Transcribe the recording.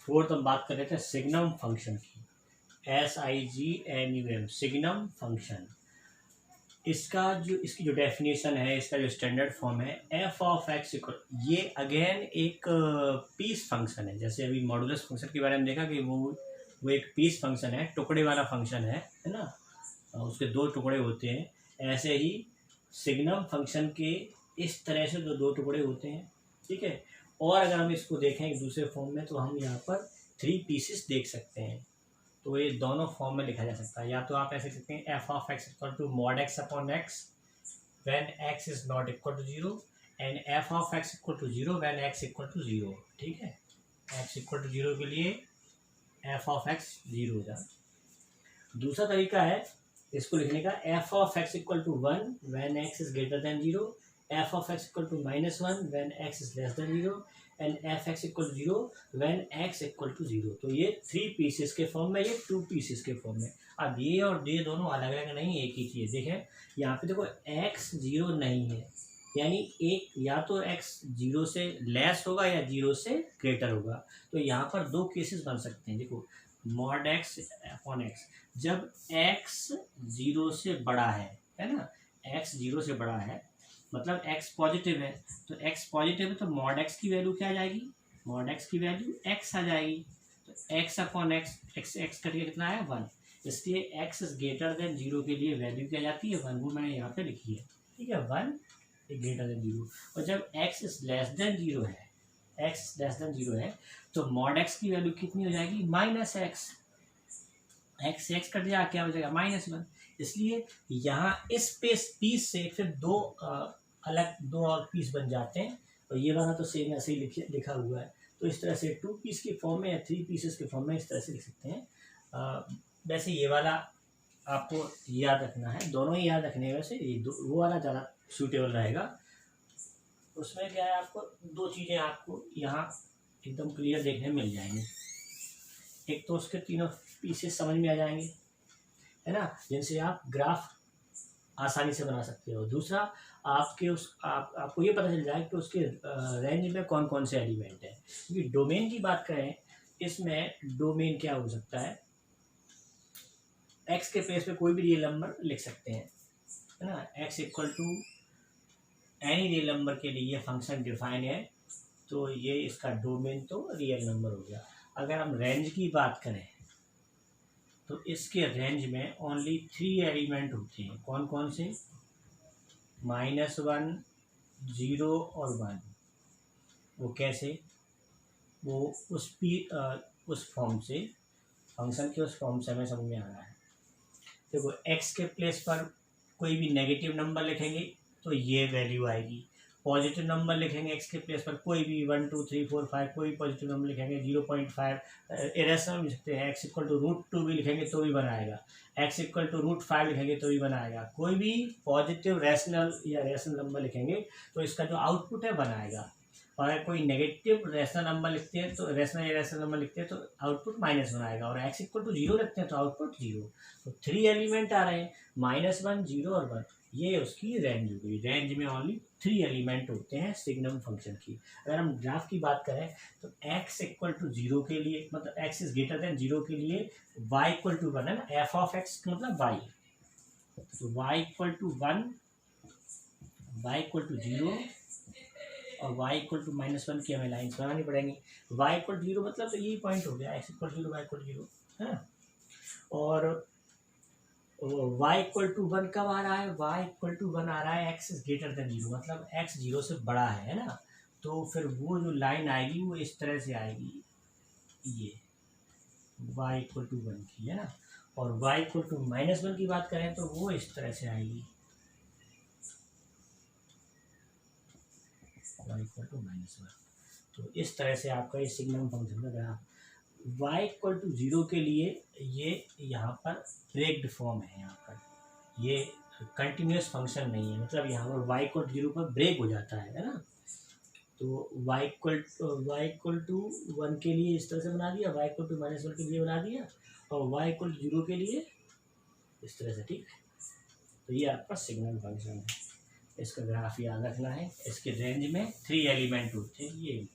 Fourth हम बात कर रहे थे सिग्नम फंक्शन की, SIGNUM सिग्नम फंक्शन। इसकी जो डेफिनेशन है, इसका जो स्टैंडर्ड फॉर्म है f(x) ये अगेन एक पीस फंक्शन है। जैसे अभी मॉडुलस फंक्शन के बारे में देखा कि वो एक पीस फंक्शन है, टुकड़े वाला फंक्शन है ना, उसके दो टुकड़े होते हैं। ऐसे ही सिग्नम फंक्शन के इस तरह से दो टुकड़े होते हैं, ठीक है। और अगर हम इसको देखें एक दूसरे फॉर्म में तो हम यहाँ पर 3 पीसेस देख सकते हैं। तो ये दोनों फॉर्म में लिखा जा सकता है। या तो आप ऐसे लिख सकते हैं f(x) = mod x/x when x is not equal to 0 and f(x) = 0 when x = 0, ठीक है। x = 0 के लिए f(x) 0 हो जाए। दूसरा तरीका है इसको लिखने का, f(x) = 1 when x is greater than 0, f(x) = -1 when x is less than 0 and f(x) = 0 when x = 0। तो ये 3 पीसेस के फॉर्म में, ये 2 पीसेस के फॉर्म में। अब ये और ये दोनों अलग अलग नहीं, एक ही चीज़। देखें यहाँ पे देखो x 0 नहीं है, यानी एक या तो x 0 से लेस होगा या 0 से ग्रेटर होगा। तो यहाँ पर 2 केसेस बन सकते हैं। देखो mod x/x, जब x 0 से बड़ा है ना, x 0 से बड़ा है मतलब x पॉजिटिव है। तो x पॉजिटिव है तो mod x की वैल्यू क्या आ जाएगी, mod x की वैल्यू x आ जाएगी। तो x/x, x कट के कितना है 1, इसलिए x इज ग्रेटर देन 0 के लिए वैल्यू क्या जाती है 1, वो मैंने यहाँ पे लिखी है, ठीक है। 1 ग्रेटर देन 0। और जब x इज लेस देन 0 है, x लेस देन 0 है तो mod x की वैल्यू कितनी हो जाएगी -x, x से x कट जाएगा, क्या हो जाएगा -1। इसलिए यहाँ इस पीस से फिर दो और पीस बन जाते हैं। और ये वाला तो सेम ऐसे ही लिखा हुआ है। तो इस तरह से 2 पीस के फॉर्म में या 3 पीसेस के फॉर्म में इस तरह से लिख सकते हैं। वैसे ये वाला आपको याद रखना है, दोनों ही याद रखने वैसे वो वाला ज़्यादा सूटेबल रहेगा। उसमें क्या है, आपको 2 चीज़ें आपको यहाँ एकदम क्लियर देखने में मिल जाएंगे। एक तो उसके तीनों पीसेस समझ में आ जाएंगे, है ना, जिनसे आप ग्राफ आसानी से बना सकते हो। दूसरा आपको ये पता चल जाए कि उसके रेंज में कौन कौन से एलिमेंट हैं। क्योंकि डोमेन की बात करें, इसमें डोमेन क्या हो सकता है, x के प्लेस पे कोई भी रियल नंबर लिख सकते हैं, है ना। x = एनी रियल नंबर के लिए ये फंक्शन डिफाइन है, तो ये इसका डोमेन तो रियल नंबर हो गया। अगर हम रेंज की बात करें तो इसके रेंज में ओनली 3 एलिमेंट होते हैं। कौन कौन से, -1, 0 और 1। वो कैसे, वो उस फॉर्म से, फंक्शन के उस फॉर्म से हमें समझ में आ रहा है। देखो x के प्लेस पर कोई भी नेगेटिव नंबर लिखेंगे तो ये वैल्यू आएगी। पॉजिटिव नंबर लिखेंगे x के प्लेस पर कोई भी 1 2 3 4 5, कोई पॉजिटिव नंबर लिखेंगे 0.5, इरेशनल लिख सकते हैं। x = √2 भी लिखेंगे तो भी बनाएगा, x = √5 लिखेंगे तो भी बनाएगा। कोई भी पॉजिटिव रैशनल या रैशनल नंबर लिखेंगे तो इसका जो आउटपुट है बनाएगा। और अगर कोई नेगेटिव रैशनल नंबर लिखते हैं तो रैशनल नंबर लिखते हैं तो आउटपुट माइनस बनाएगा। और x = 0 लिखते हैं तो आउटपुट 0। तो 3 एलिमेंट आ रहे हैं, -1, 0 और 1। ये उसकी रेंज हो गई। रेंज में ओनली 3 एलिमेंट होते हैं सिग्नम फंक्शन की। अगर हम ग्राफ की बात करें तो x = 0 के लिए, मतलब x इज ग्रेटर देन 0 के लिए y = 1 है ना, f(x) मतलब y। तो y = 1, y = 0 और y = -1 की हमें लाइन्स बनानी पड़ेंगी। y = 0 मतलब तो यही पॉइंट हो गया, x = 0, y = 0, है ना। और y = 1 कब आ रहा है, y = 1 आ रहा है x इज ग्रेटर देन 0, मतलब x 0 से बड़ा है ना। तो फिर वो जो लाइन आएगी वो इस तरह से आएगी, ये y = 1 की, है ना। और y = -1 की बात करें तो वो इस तरह से आएगी, y = -1। तो इस तरह से आपका ये सिग्नम फंक्शन का ग्राफ। y = 0 के लिए ये यहाँ पर ब्रेक्ड फॉर्म है, यहाँ पर ये कंटिन्यूस फंक्शन नहीं है, मतलब यहाँ पर y = 0 पर ब्रेक हो जाता है ना। तो y = 1 के लिए इस तरह से बना दिया, y = -1 के लिए बना दिया, और y = 0 के लिए इस तरह से, ठीक। तो ये आपका सिग्नम फंक्शन है। इसका ग्राफ याद रखना है। इसके रेंज में 3 एलिमेंट होते हैं, ये